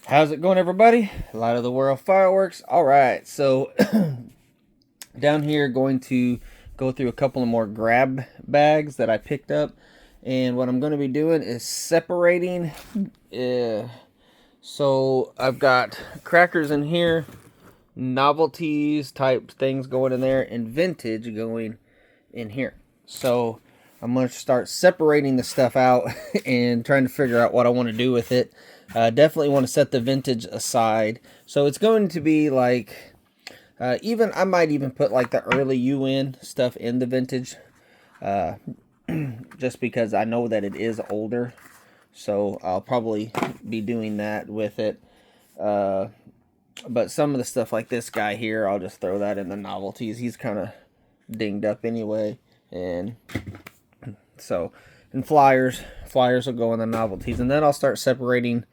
How's it going, everybody? Light of the World Fireworks. All right, so down here, going to go through a couple of more grab bags that I picked up, and what I'm going to be doing is separating. So I've got crackers in here, novelties type things going in there, and vintage going in here. So I'm going to start separating the stuff out and trying to figure out what I want to do with it. Definitely want to set the vintage aside. So it's going to be like, I might even put like the early UN stuff in the vintage. Just because I know that it is older. So I'll probably be doing that with it. But some of the stuff like this guy here, I'll just throw that in the novelties. He's kind of dinged up anyway. And so, and flyers will go in the novelties. And then I'll start separating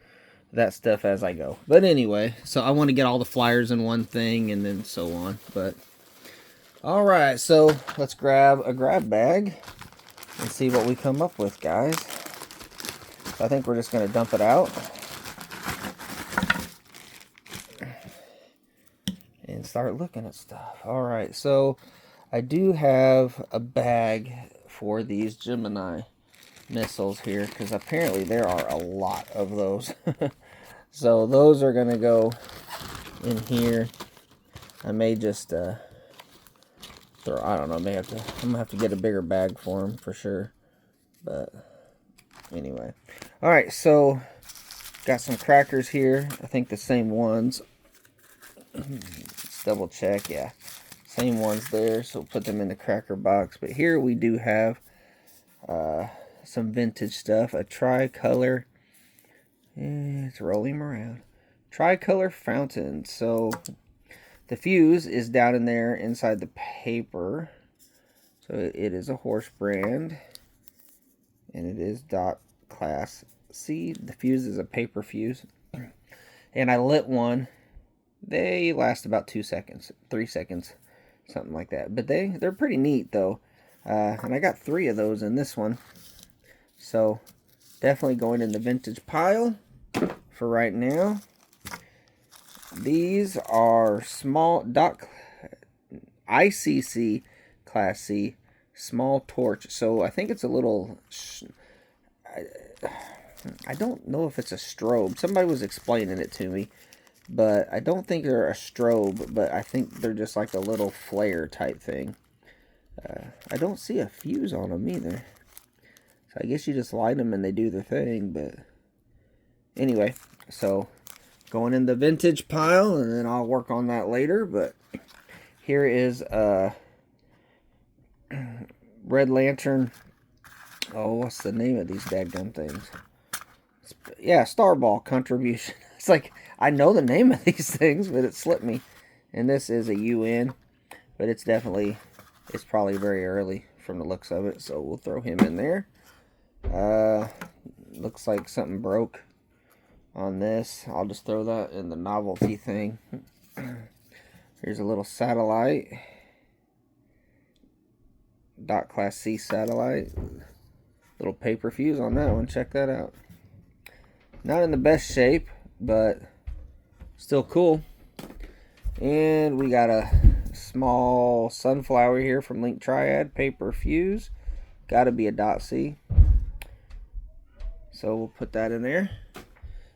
that stuff as I go. But anyway, so I want to get all the flyers in one thing and then so on. But alright, so let's grab a grab bag and see what we come up with, guys. So I think we're just going to dump it out and start looking at stuff. Alright, so I do have a bag for these Gemini missiles here, because apparently there are a lot of those. So those are going to go in here. I may just throw, I don't know, I'm going to have to get a bigger bag for them for sure. But anyway. Alright, so got some crackers here. I think the same ones. Let's double check, yeah. Same ones there, so put them in the cracker box. But here we do have some vintage stuff. A tricolor. It's rolling around. Tricolor fountain. So the fuse is down in there inside the paper. So it is a horse brand. And it is dot class C. The fuse is a paper fuse. And I lit one. They last about 2 seconds, 3 seconds, something like that. But they're pretty neat though. And I got 3 of those in this one. So definitely going in the vintage pile for right now. These are small ICC class C small torch. So I think it's a little, I don't know if it's a strobe. Somebody was explaining it to me, but I don't think they're a strobe, but I think they're just like a little flare type thing. I don't see a fuse on them either. So I guess you just light them and they do their thing, but anyway, so going in the vintage pile, and then I'll work on that later. But here is a Red Lantern. Oh, what's the name of these dadgum things? Yeah, Starball contribution. It's like, I know the name of these things, but it slipped me. And this is a UN, but it's probably very early from the looks of it, so we'll throw him in there. Looks like something broke on this. I'll just throw that in the novelty thing. Here's a little satellite. Dot class C satellite. Little paper fuse on that one. Check that out. Not in the best shape, but still cool. And we got a small sunflower here from Link Triad. Paper fuse. Gotta be a dot C. So we'll put that in there.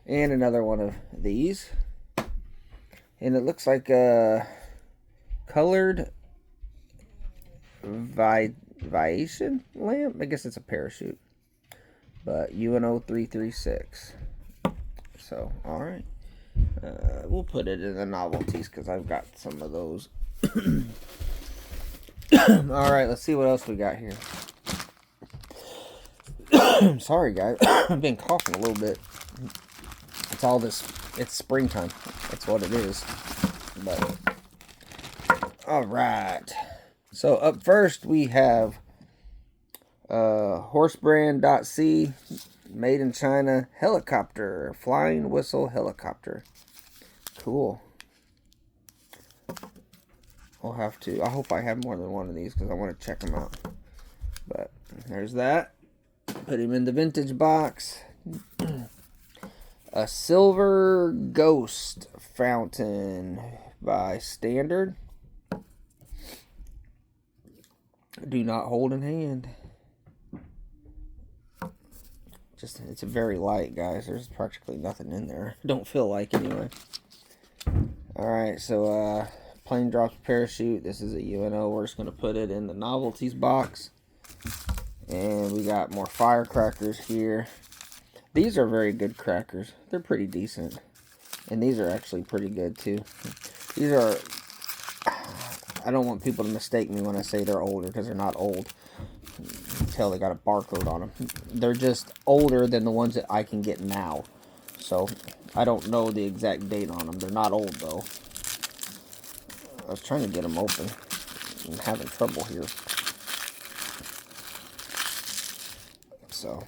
And another one of these. And it looks like a colored viation lamp. I guess it's a parachute. But UNO 336. So, alright. We'll put it in the novelties because I've got some of those. Alright, let's see what else we got here. Sorry, guys. I've been coughing a little bit. It's all this. It's springtime. That's what it is. But alright. So up first we have horsebrand.c made in China helicopter. Flying whistle helicopter. Cool. I hope I have more than one of these because I want to check them out. But there's that. Put him in the vintage box. A Silver Ghost Fountain by Standard. Do not hold in hand. Just, it's very light, guys. There's practically nothing in there. Don't feel like, anyway. Alright, so Plane Drops Parachute. This is a UNO. We're just going to put it in the novelties box. And we got more Firecrackers here. These are very good crackers. They're pretty decent. And these are actually pretty good too. These are... I don't want people to mistake me when I say they're older, because they're not old. You can tell they got a barcode on them. They're just older than the ones that I can get now. So, I don't know the exact date on them. They're not old though. I was trying to get them open. I'm having trouble here. So,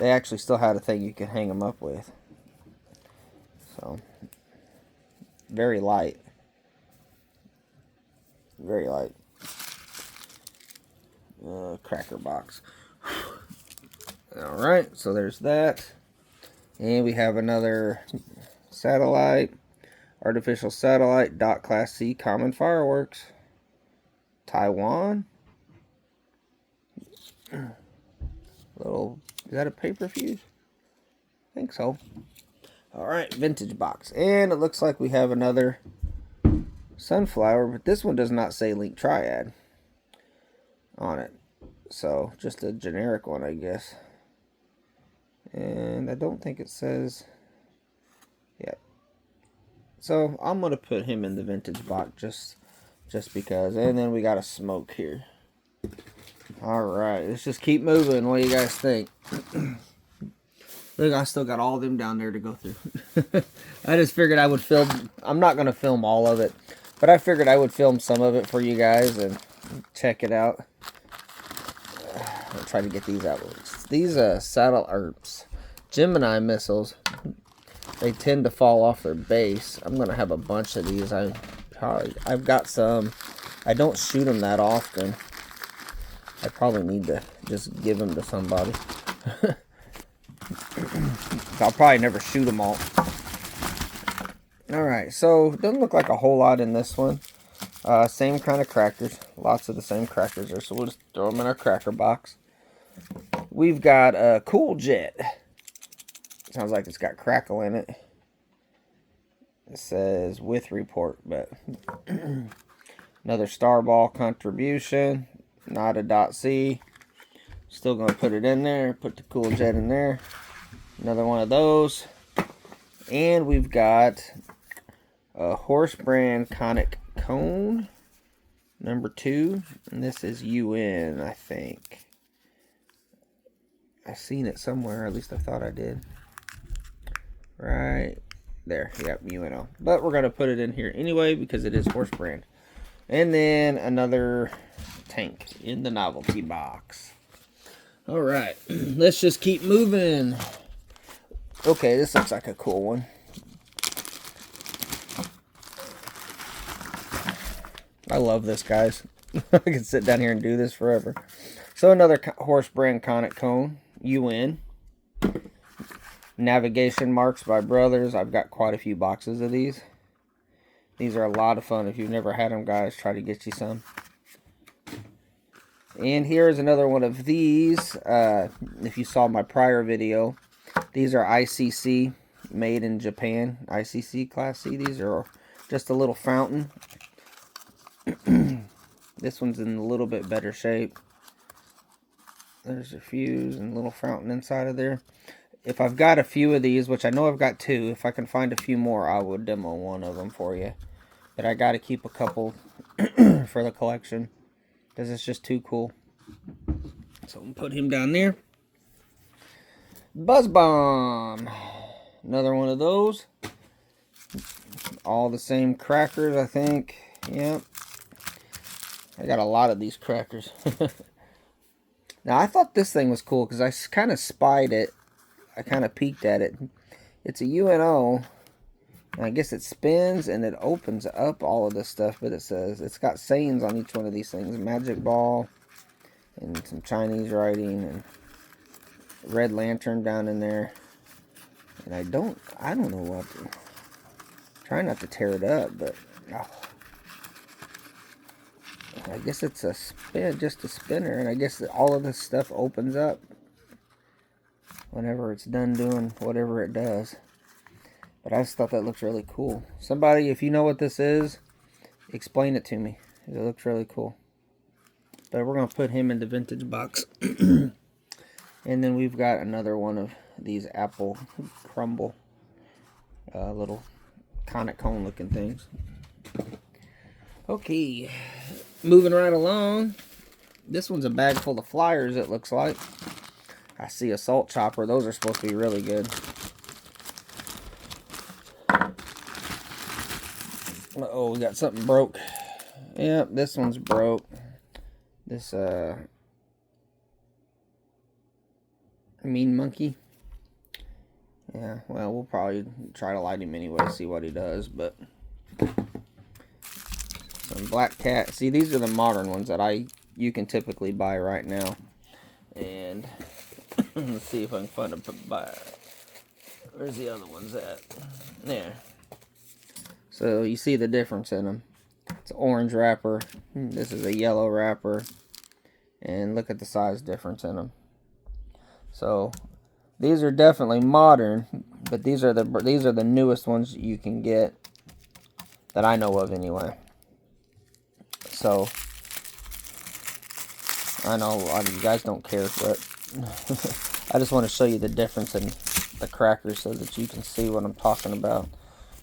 they actually still had a thing you could hang them up with. So, very light. Very light. Cracker box. Alright, so there's that. And we have another satellite. Artificial Satellite, Dot Class C, Common Fireworks. Taiwan. Little, is that a paper fuse? I think so. Alright, vintage box. And it looks like we have another Sunflower, but this one does not say Link Triad on it. So, just a generic one, I guess. And I don't think it says... Yeah. So, I'm going to put him in the vintage box just because. And then we got a Smoke here. Alright, let's just keep moving. What do you guys think? Look, I still got all of them down there to go through. I just figured I would film. I'm not going to film all of it, but I figured I would film some of it for you guys and check it out. I'll try to get these out. These Gemini missiles, they tend to fall off their base. I'm going to have a bunch of these. I've got some. I don't shoot them that often. I probably need to just give them to somebody. I'll probably never shoot them all. Alright, so doesn't look like a whole lot in this one. Same kind of crackers. Lots of the same crackers there, so we'll just throw them in our cracker box. We've got a Cool Jet. Sounds like it's got crackle in it. It says with report, but another Starball contribution. Not a Dot C. Still going to put it in there. Put the Cool Jet in there. Another one of those. And we've got a Horse Brand Conic Cone. Number 2. And this is UN, I think. I've seen it somewhere. At least I thought I did. Right there. Yep, UNO. But we're going to put it in here anyway because it is Horse Brand. And then another tank in the novelty box. Alright, let's just keep moving. Okay, this looks like a cool one. I love this, guys. I can sit down here and do this forever. So another Horse Brand Conic Cone, UN. Navigation Marks by Brothers. I've got quite a few boxes of these. These are a lot of fun. If you've never had them, guys, try to get you some. And here is another one of these. If you saw my prior video, these are ICC, made in Japan. ICC Class C. These are just a little fountain. This one's in a little bit better shape. There's a fuse and a little fountain inside of there. If I've got a few of these, which I know I've got 2, if I can find a few more, I would demo one of them for you. But I got to keep a couple for the collection, because it's just too cool. So we'll put him down there. Buzz Bomb. Another one of those. All the same crackers, I think. Yep. I got a lot of these crackers. Now, I thought this thing was cool because I kind of spied it. I kind of peeked at it. It's a UNO. And I guess it spins and it opens up all of this stuff. But it says, it's got sayings on each one of these things. Magic Ball. And some Chinese writing. And Red Lantern down in there. And I don't know what to... Try not to tear it up, but... Oh. I guess it's a spin, just a spinner, and I guess all of this stuff opens up whenever it's done doing whatever it does. But I just thought that looks really cool. Somebody, if you know what this is, explain it to me. It looks really cool. But we're going to put him in the vintage box. And then we've got another one of these apple crumble little conic cone looking things. Okay, moving right along. This one's a bag full of flyers, it looks like. I see a salt chopper. Those are supposed to be really good. Uh-oh, we got something broke. Yep, this one's broke. This, mean monkey. Yeah, well, we'll probably try to light him anyway, see what he does, but... Some black cat. See, these are the modern ones that you can typically buy right now. And let's see if I can find a buy. Where's the other ones at? There. So you see the difference in them. It's an orange wrapper. This is a yellow wrapper. And look at the size difference in them. So these are definitely modern, but these are the newest ones you can get that I know of anyway. So I know a lot of you guys don't care, but I just want to show you the difference in the crackers so that you can see what I'm talking about.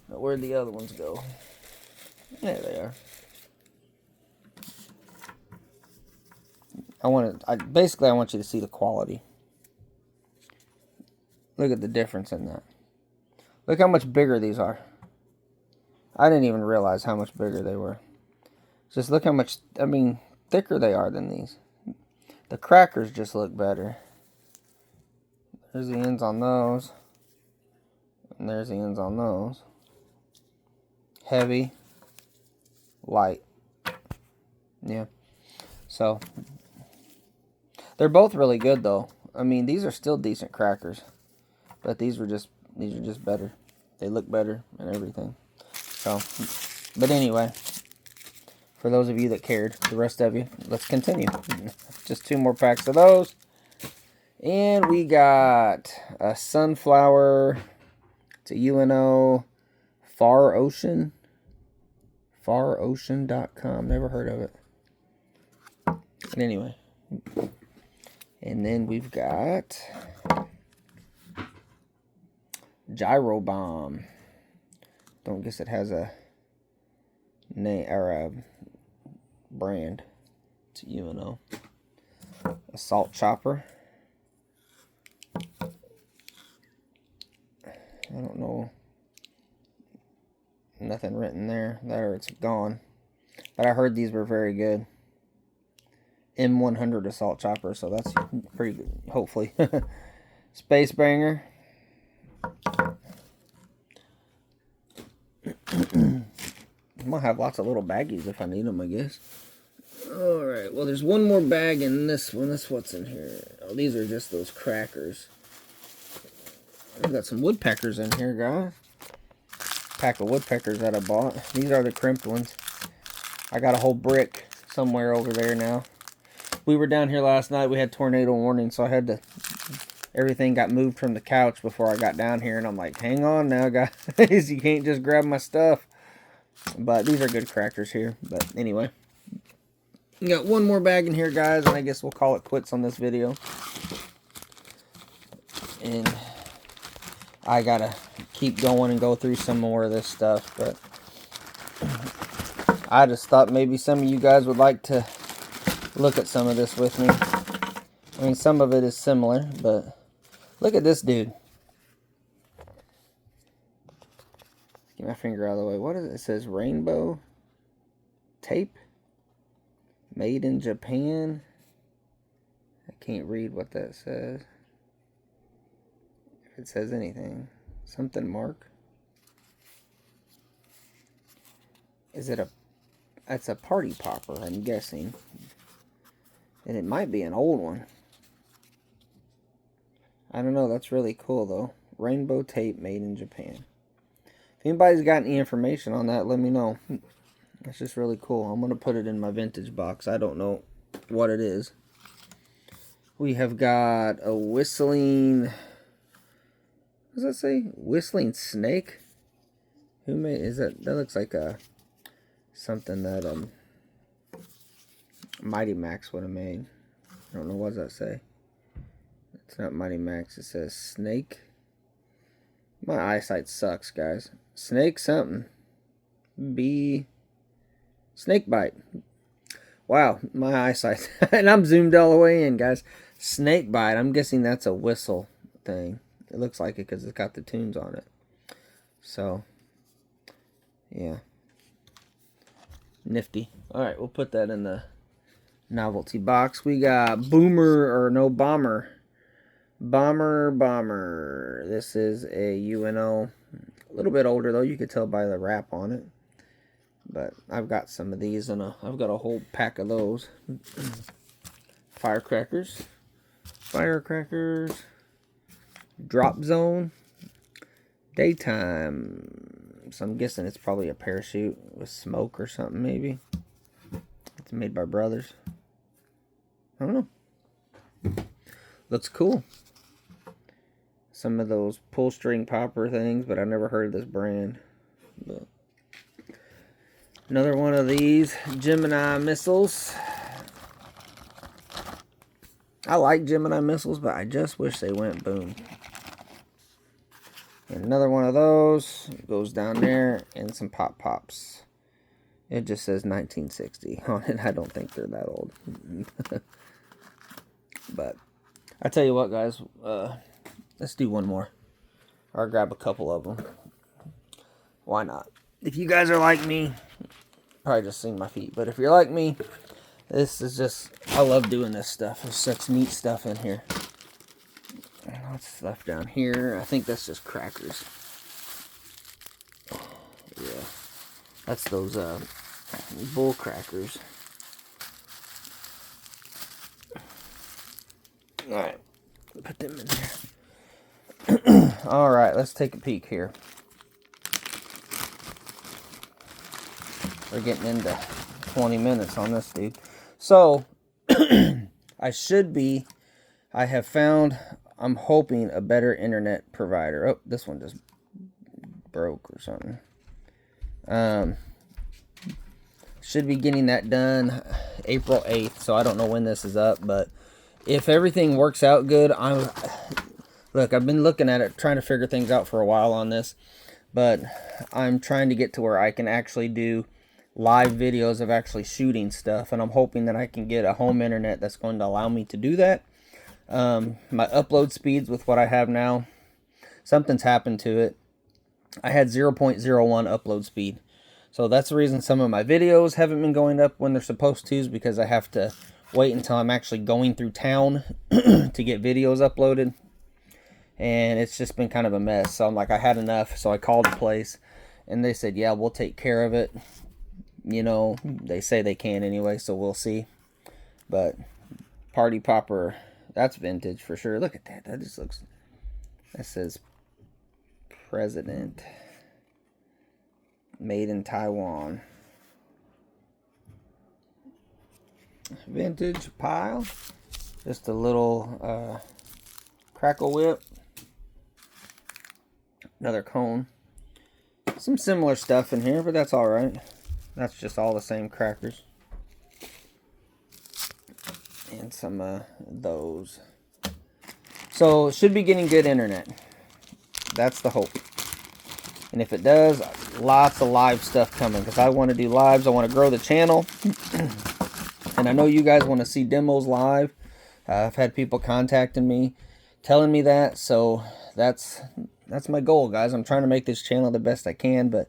Where'd the other ones go? There they are. Basically I want you to see the quality. Look at the difference in that. Look how much bigger these are. I didn't even realize how much bigger they were. Just look how much, I mean, thicker they are than these. The crackers just look better. There's the ends on those. And there's the ends on those. Heavy. Light. Yeah. So, they're both really good though. I mean, these are still decent crackers. But these are just better. They look better and everything. So, but anyway. For those of you that cared, the rest of you, let's continue. Just 2 more packs of those. And we got a sunflower. It's a UNO Far Ocean. FarOcean.com. Never heard of it. But anyway. And then we've got Gyro Bomb. Don't guess it has a name or a brand. It's UNO. A salt chopper. I don't know. Nothing written there. There, it's gone. But I heard these were very good. M100 assault chopper, so that's pretty good, hopefully. Space Banger. I might have lots of little baggies if I need them, I guess. Alright, well, there's one more bag in this one. That's what's in here. Oh, these are just those crackers. I've got some woodpeckers in here, guys. Pack of woodpeckers that I bought. These are the crimped ones. I got a whole brick somewhere over there now. We were down here last night. We had tornado warning, so I had to... Everything got moved from the couch before I got down here, and I'm like, hang on now, guys. You can't just grab my stuff. But these are good crackers here. But anyway. We got one more bag in here, guys, and I guess we'll call it quits on this video. And I gotta keep going and go through some more of this stuff, but I just thought maybe some of you guys would like to look at some of this with me. I mean, some of it is similar, but look at this dude. Get my finger out of the way. What is it? It says rainbow tape. Made in Japan. I can't read what that says. If it says anything. Something mark. Is it a... That's a party popper, I'm guessing. And it might be an old one. I don't know. That's really cool, though. Rainbow tape made in Japan. If anybody's got any information on that, let me know. That's just really cool. I'm going to put it in my vintage box. I don't know what it is. We have got a whistling... What does that say? Whistling snake? Who made... Is that... That looks like a... Something that Mighty Max would have made. I don't know. What does that say? It's not Mighty Max. It says snake. My eyesight sucks, guys. Snake something. Snake bite. Wow, my eyesight. And I'm zoomed all the way in, guys. Snake bite. I'm guessing that's a whistle thing. It looks like it because it's got the tunes on it. So, yeah. Nifty. Alright, we'll put that in the novelty box. We got Bomber. Bomber. This is a UNO. A little bit older, though. You could tell by the wrap on it. But I've got some of these, and I've got a whole pack of those. Firecrackers. Drop Zone. Daytime. So I'm guessing it's probably a parachute with smoke or something, maybe. It's made by Brothers. I don't know. Looks cool. Some of those pull string popper things, but I've never heard of this brand. But another one of these Gemini missiles. I like Gemini missiles, but I just wish they went boom. And another one of those goes down there, and some pops. It just says 1960 on it. I don't think they're that old. But I tell you what, guys, let's do one more. Or grab a couple of them. Why not? If you guys are like me, probably just seen my feet. But if you're like me, this is just, I love doing this stuff. There's such neat stuff in here. What's stuff down here? I think that's just crackers. Yeah. That's those bull crackers. Alright. Put them in there. Alright, let's take a peek here. We're getting into 20 minutes on this, dude. So, I have found, I'm hoping, a better internet provider. Oh, this one just broke or something. Should be getting that done April 8th, so I don't know when this is up, but if everything works out good, look, I've been looking at it, trying to figure things out for a while on this, but I'm trying to get to where I can actually do live videos of actually shooting stuff, and I'm hoping that I can get a home internet that's going to allow me to do that. My upload speeds with what I have now, something's happened to it. I had 0.01 upload speed. So that's the reason some of my videos haven't been going up when they're supposed to, is because I have to wait until I'm actually going through town to get videos uploaded. And it's just been kind of a mess. So I'm like, I had enough. So I called the place and they said, yeah, we'll take care of it. You know, they say they can anyway, so we'll see. But Party Popper, that's vintage for sure. Look at that. That just looks, that says President. Made in Taiwan. Vintage pile. Just a little crackle whip. Another cone. Some similar stuff in here, but that's alright. That's just all the same crackers. And some those. So, should be getting good internet. That's the hope. And if it does, lots of live stuff coming, because I want to do lives. I want to grow the channel. And I know you guys want to see demos live. I've had people contacting me, telling me that. So that's my goal, guys. I'm trying to make this channel the best I can, but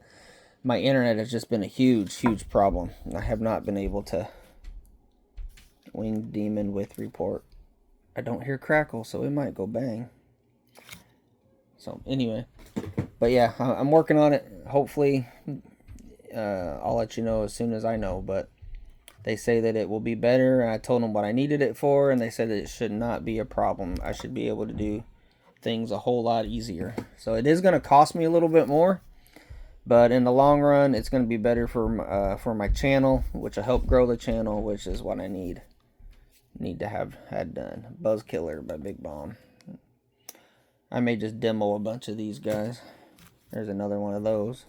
my internet has just been a huge problem. I have not been able to. Winged Demon with report. I don't hear crackle, so it might go bang. So anyway. But yeah, I'm working on it. Hopefully, I'll let you know as soon as I know. But they say that it will be better. And I told them what I needed it for. And they said that it should not be a problem. I should be able to do things a whole lot easier. So it is going to cost me a little bit more, but in the long run, it's going to be better for my channel, which will help grow the channel, which is what I need to have had done. Buzz Killer by Big Bomb. I may just demo a bunch of these guys. There's another one of those.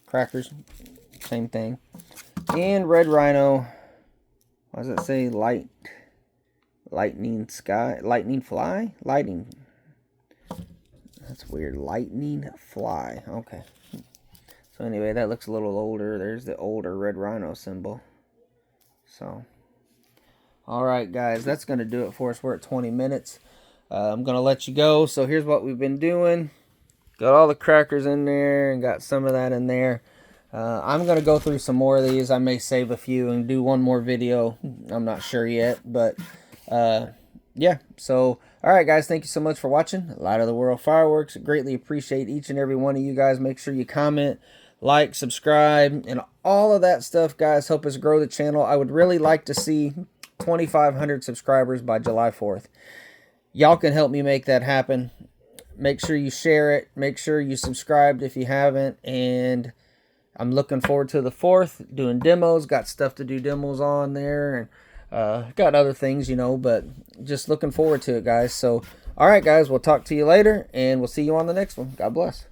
Crackers, same thing. And Red Rhino. What does it say? Lightning Fly? Lightning. That's weird. Lightning Fly. Okay. So anyway, that looks a little older. There's the older Red Rhino symbol. So, alright guys, that's going to do it for us. We're at 20 minutes. I'm going to let you go. So here's what we've been doing. Got all the crackers in there and got some of that in there. I'm going to go through some more of these. I may save a few and do one more video. I'm not sure yet, but yeah. So, alright guys, thank you so much for watching Light of the World Fireworks. Greatly appreciate each and every one of you guys. Make sure you comment, like, subscribe, and all of that stuff, guys. Help us grow the channel. I would really like to see 2,500 subscribers by July 4th. Y'all can help me make that happen. Make sure you share it. Make sure you subscribed if you haven't. And I'm looking forward to the 4th, doing demos. Got stuff to do demos on there. And got other things, you know, but just looking forward to it, guys. So, all right, guys, we'll talk to you later, and we'll see you on the next one. God bless.